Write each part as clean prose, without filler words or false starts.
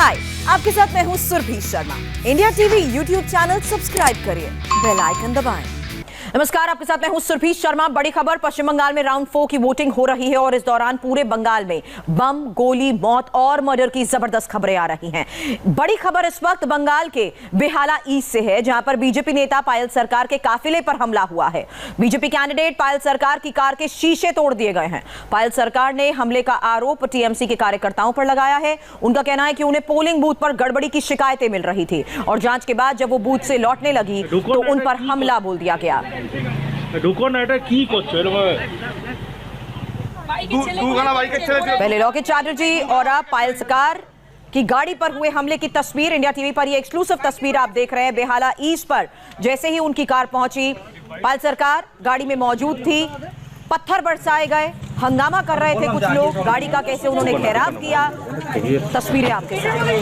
हाय, आपके साथ मैं हूँ Surabhi Sharma. India TV YouTube channel subscribe करिए, बेल आइकन दबाएं। नमस्कार, आपके साथ मैं हूं सुरभि शर्मा। बड़ी खबर, पश्चिम बंगाल में राउंड 4 की वोटिंग हो रही है और इस दौरान पूरे बंगाल में बम, गोली, मौत और मर्डर की जबरदस्त खबरें आ रही हैं। बड़ी खबर इस वक्त बंगाल के बेहाला ईस्ट से है, जहां पर बीजेपी नेता पायल सरकार के काफिले पर हमला हुआ है। बीजेपी कैंडिडेट पायल सरकार की कार के शीशे तोड़ दिए गए हैं। पायल सरकार ने हमले का आरोप टीएमसी के कार्यकर्ताओं पर लगाया है। उनका कहना है कि उन्हें पोलिंग बूथ पर गड़बड़ी की शिकायतें मिल रही थी और जांच के बाद जब वो बूथ से लौटने लगी तो उन पर हमला बोल दिया गया। पहले लॉकेट चैटर्जी और अब पायल सरकार की गाड़ी पर हुए हमले की तस्वीर इंडिया टीवी पर, ये एक्सक्लूसिव तस्वीर आप देख रहे हैं। बेहाला ईस्ट पर जैसे ही उनकी कार पहुंची, पायल सरकार गाड़ी में मौजूद थी। पत्थर बरसाए गए, हंगामा कर रहे थे कुछ लोग, गाड़ी का कैसे उन्होंने घेराव किया, तस्वीरें आपके सामने।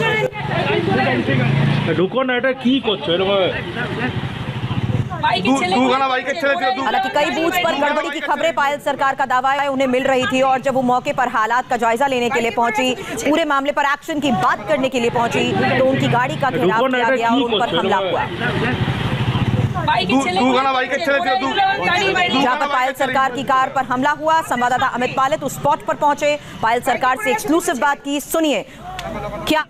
हालांकि कई बूथ पर गड़बड़ी की खबरें पायल सरकार का दावा है उन्हें मिल रही थी और जब वो मौके पर हालात का जायजा लेने के लिए पहुंची, पूरे मामले पर एक्शन की बात करने के लिए पहुंची, तो उनकी गाड़ी का घेराव किया गया और उन पर हमला हुआ। जहां पर पायल सरकार की कार पर हमला हुआ, संवाददाता अमित पालित उस स्पॉट पर पहुंचे, पायल सरकार से एक्सक्लूसिव बात की, सुनिए क्या।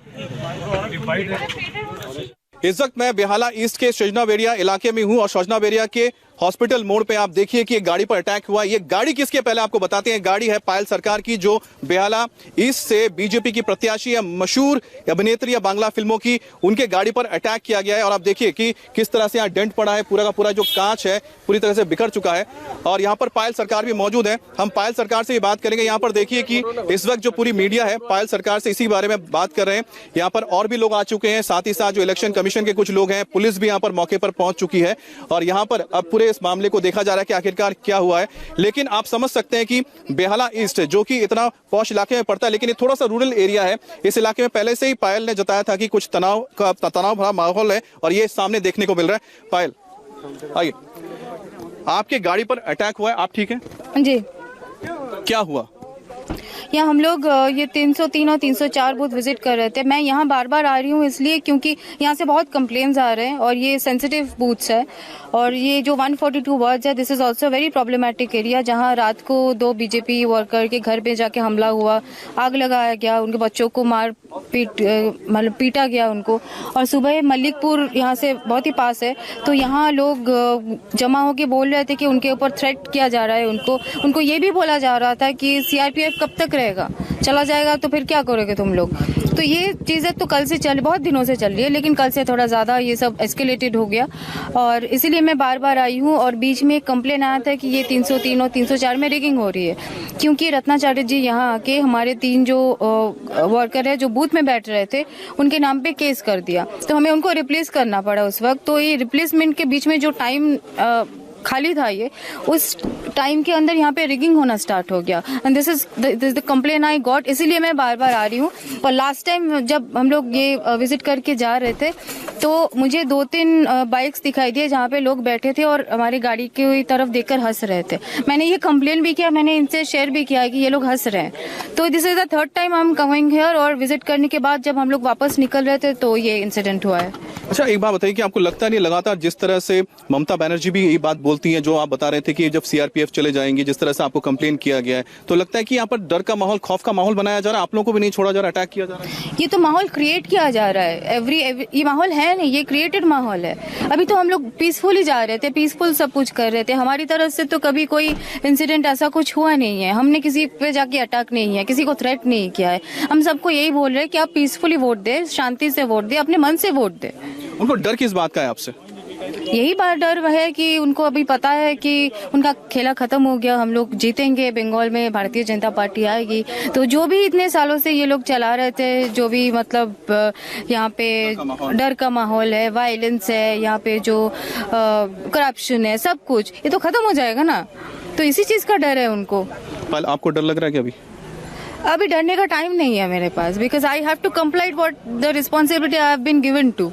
इस वक्त मैं बेहाला ईस्ट के सजनावेरिया इलाके में हूं और सजनावेरिया के हॉस्पिटल मोड़ पे आप देखिए कि एक गाड़ी पर अटैक हुआ। ये गाड़ी किसके, पहले आपको बताते हैं। गाड़ी है पायल सरकार की, जो बेहाला ईस्ट से बीजेपी की प्रत्याशी है, मशहूर अभिनेत्री है बांग्ला फिल्मों की, उनके गाड़ी पर अटैक किया गया है। और आप देखिए कि किस तरह से यहाँ डेंट पड़ा है, पूरा का पूरा जो कांच है पूरी तरह से बिखर चुका है। और यहाँ पर पायल सरकार भी मौजूद है, हम पायल सरकार से भी बात करेंगे। यहाँ पर देखिए कि इस वक्त जो पूरी मीडिया है पायल सरकार से इसी बारे में बात कर रहे हैं। यहाँ पर और भी लोग आ चुके हैं, साथ ही साथ जो इलेक्शन कमीशन के कुछ लोग हैं, पुलिस भी यहाँ पर मौके पर पहुंच चुकी है और यहाँ पर अब पूरे इस मामले को देखा जा रहा है कि आखिरकार क्या हुआ है। लेकिन आप समझ सकते हैं कि बेहाला ईस्ट जो कि इतना पॉश इलाके में पड़ता है, लेकिन ये थोड़ा सा रूरल एरिया है। इस इलाके में पहले से ही पायल ने जताया था कि कुछ तनाव भरा माहौल है और ये सामने देखने को मिल रहा है। पायल, आइए, आपके गाड़ी पर अटैक हुआ है, आप ठीक हैं? जी। क्या हुआ? यहाँ हम लोग ये 303 और 304 बूथ विजिट कर रहे थे। मैं यहाँ बार बार आ रही हूँ इसलिए क्योंकि यहाँ से बहुत कंप्लेन्स आ रहे हैं और ये सेंसिटिव बूथ्स है। और ये जो 142 वार्ड्स है, this is also very problematic area, जहाँ रात को 2 बीजेपी वर्कर के घर पे जाके हमला हुआ, आग लगाया गया, उनके बच्चों को मतलब पीटा गया उनको। और सुबह मल्लिकपुर यहाँ से बहुत ही पास है, तो यहाँ लोग जमा होके बोल रहे थे कि उनके ऊपर थ्रेट किया जा रहा है। उनको ये भी बोला जा रहा था कि सीआरपीएफ कब तक रहेगा, चला जाएगा तो फिर क्या करोगे तुम लोग। तो ये चीजें तो कल से बहुत दिनों से चल रही है, लेकिन कल से थोड़ा ज्यादा ये सब एस्केलेटेड हो गया और इसीलिए मैं बार बार आई हूँ। और बीच में एक कंप्लेन आया था कि ये 303 और 304 में रिगिंग हो रही है, क्योंकि रत्ना चैटर्जी यहाँ आके हमारे 3 जो वर्कर है जो बूथ में बैठ रहे थे उनके नाम पे केस कर दिया, तो हमें उनको रिप्लेस करना पड़ा उस वक्त। तो ये रिप्लेसमेंट के बीच में जो टाइम खाली था, ये उस टाइम के अंदर यहाँ पे रिगिंग होना स्टार्ट हो गया and this is the complain I got. इसीलिए मैं बार बार आ रही हूँ। और लास्ट टाइम जब हम लोग ये विजिट करके जा रहे थे तो मुझे 2-3 बाइक्स दिखाई दिए जहाँ पे लोग बैठे थे और हमारी गाड़ी की तरफ देखकर हंस रहे थे। मैंने ये कंप्लेन भी किया, मैंने इनसे शेयर भी किया कि ये लोग हंस रहे हैं। तो this is the 3rd time I am coming here. और विजिट करने के बाद जब हम लोग वापस निकल रहे थे तो ये इंसिडेंट हुआ है। अच्छा, एक बात बताइए कि आपको लगता नहीं लगातार जिस तरह से ममता बनर्जी भी यही बात बोलती हैं, जो आप बता रहे थे कि जब सीआरपीएफ चले जाएंगे, जिस तरह से आपको कंप्लेन किया गया है, तो लगता है कि यहाँ पर डर का माहौल, खौफ का माहौल बनाया जा रहा है, आप लोगों को भी नहीं छोड़ा जा रहा, अटैक किया जा रहा है? ये तो माहौल क्रिएट किया जा रहा है। ये माहौल है नहीं, ये क्रिएटेड माहौल है। अभी तो हम लोग पीसफुली जा रहे थे, पीसफुल सब कुछ कर रहे थे। हमारी तरफ से तो कभी कोई इंसिडेंट ऐसा कुछ हुआ नहीं है, हमने किसी पे जाके अटैक नहीं है, किसी को थ्रेट नहीं किया है। हम सबको यही बोल रहे हैं कि आप पीसफुली वोट दे, शांति से वोट दे, अपने मन से वोट दे। उनको डर किस बात का है आपसे? यही बात डर है कि उनको अभी पता है कि उनका खेला खत्म हो गया, हम लोग जीतेंगे, बंगाल में भारतीय जनता पार्टी आएगी। तो जो भी इतने सालों से ये लोग चला रहे थे, जो भी मतलब यहाँ पे डर का माहौल है, वायलेंस है, यहाँ पे जो करप्शन है, सब कुछ ये तो खत्म हो जाएगा ना। तो इसी चीज का डर है उनको। आपको डर लग रहा है कि अभी डरने का टाइम नहीं है मेरे पास, because I have to complete what the responsibility I have been given to.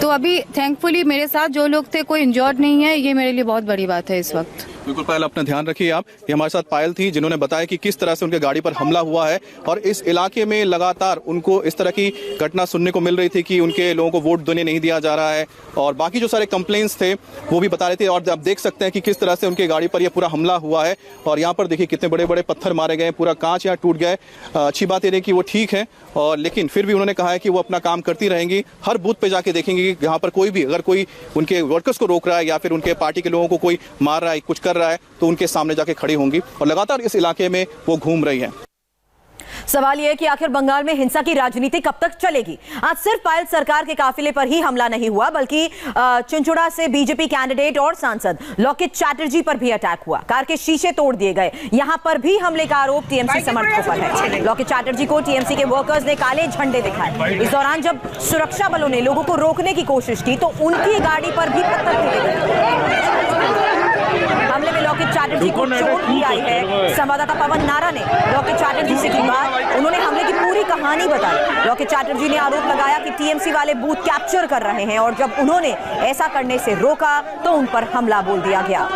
तो अभी थैंकफुली मेरे साथ जो लोग थे कोई इंजर्ड नहीं है, ये मेरे लिए बहुत बड़ी बात है इस वक्त। बिल्कुल पायल, अपना ध्यान रखिए आप। ये हमारे साथ पायल थी जिन्होंने बताया कि किस तरह से उनके गाड़ी पर हमला हुआ है और इस इलाके में लगातार उनको इस तरह की घटना सुनने को मिल रही थी कि उनके लोगों को वोट देने नहीं दिया जा रहा है और बाकी जो सारे कंप्लेंट्स थे वो भी बता रहे थे। और आप देख सकते हैं कि किस तरह से उनके गाड़ी पर यह पूरा हमला हुआ है और यहाँ पर देखिए कितने बड़े बड़े पत्थर मारे गए, पूरा कांच यहाँ टूट गया है। अच्छी बात यह है कि वो ठीक है और लेकिन फिर भी उन्होंने कहा है कि वो अपना काम करती रहेंगी, हर बूथ पे जाके देखेंगे कि यहाँ पर कोई भी अगर कोई उनके वर्कर्स को रोक रहा है या फिर उनके पार्टी के लोगों को कोई मार रहा है, कुछ कर रहा है तो उनके सामने जाके खड़ी होंगी और लगातार इस इलाके में वो घूम रही है। सवाल यह है कि आखिर बंगाल में हिंसा की राजनीति कब तक चलेगी। आज सिर्फ पायल सरकार के काफिले पर ही हमला नहीं हुआ बल्कि चिंचुड़ा से बीजेपी कैंडिडेट और सांसद लोकित चैटर्जी पर भी अटैक हुआ। कार के शीशे तोड़ दिए गए। यहां पर भी हमले का आरोप टीएमसी समर्थकों पर है। लोकित चैटर्जी को टीएमसी के वर्कर्स ने काले झंडे दिखाए। इस दौरान जब सुरक्षा बलों ने लोगों को रोकने की कोशिश की तो उनकी गाड़ी पर भी पत्थर फेंके गए। हमले में लोकित चैटर्जी को चोट भी आई है। संवाददाता पवन नारा ने लोकित चैटर्जी से की बात। उन्होंने हमले की पूरी कहानी बताई। लोकित चैटर्जी ने आरोप लगाया कि टीएमसी वाले बूथ कैप्चर कर रहे हैं और जब उन्होंने ऐसा करने से रोका तो उन पर हमला बोल दिया गया।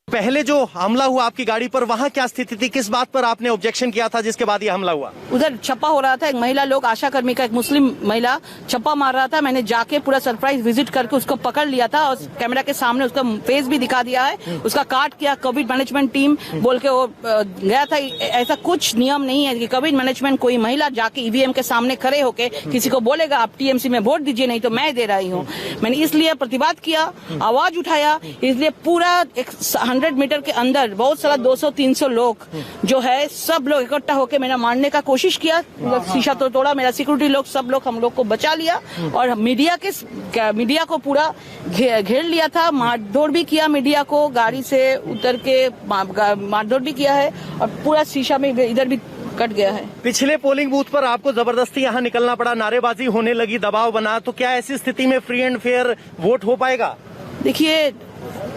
पहले जो हमला हुआ आपकी गाड़ी पर, वहां क्या स्थिति थी? किस बात पर आपने ऑब्जेक्शन किया था जिसके बाद ये हमला हुआ? उधर छप्पा हो रहा था। एक महिला लोग आशा कर्मी का एक मुस्लिम महिला छप्पा मार रहा था। मैंने जाके पूरा सरप्राइज विजिट करके उसको पकड़ लिया था और कैमरा के सामने उसका फेस भी दिखा दिया है। उसका कार्ड किया। कोविड मैनेजमेंट टीम बोल के वो गया था। ऐसा कुछ नियम नहीं है कि कोविड मैनेजमेंट कोई महिला जाके ईवीएम के सामने खड़े होके किसी को बोलेगा आप टीएमसी में वोट दीजिए नहीं तो मैं दे रही हूँ। मैंने इसलिए प्रतिवाद किया, आवाज उठाया। इसलिए पूरा 100 मीटर के अंदर बहुत सारा 200-300 लोग जो है सब लोग इकट्ठा होकर मेरा मारने का कोशिश किया। शीशा तो तोड़ा। मेरा सिक्योरिटी लोग सब लोग हम लोग को बचा लिया और मीडिया को पूरा घेर लिया था। मारधोड़ भी किया। मीडिया को गाड़ी से उतर के मारधोड़ भी किया है और पूरा शीशा में इधर भी कट गया है। पिछले पोलिंग बूथ पर आपको जबरदस्ती यहाँ निकलना पड़ा, नारेबाजी होने लगी, दबाव बना, तो क्या ऐसी स्थिति में फ्री एंड फेयर वोट हो पाएगा? देखिए,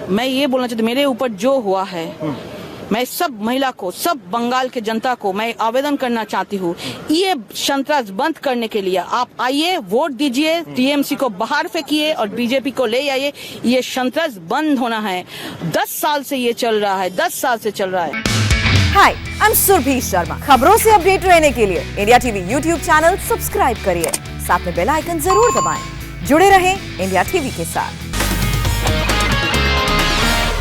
मैं ये बोलना चाहती हूँ, मेरे ऊपर जो हुआ है, मैं सब महिला को, सब बंगाल के जनता को मैं आवेदन करना चाहती हूँ, ये संतरास बंद करने के लिए आप आइए, वोट दीजिए, टीएमसी को बाहर फेंकिए और बीजेपी को ले आइए। ये संतरास बंद होना है। 10 साल से ये चल रहा है, 10 साल से चल रहा है। हाय, आई एम सुरभि शर्मा। खबरों से अपडेट रहने के लिए India TV YouTube channel subscribe करिए, साथ में बेल आइकन जरूर दबाएं। जुड़े रहें इंडिया टीवी के साथ।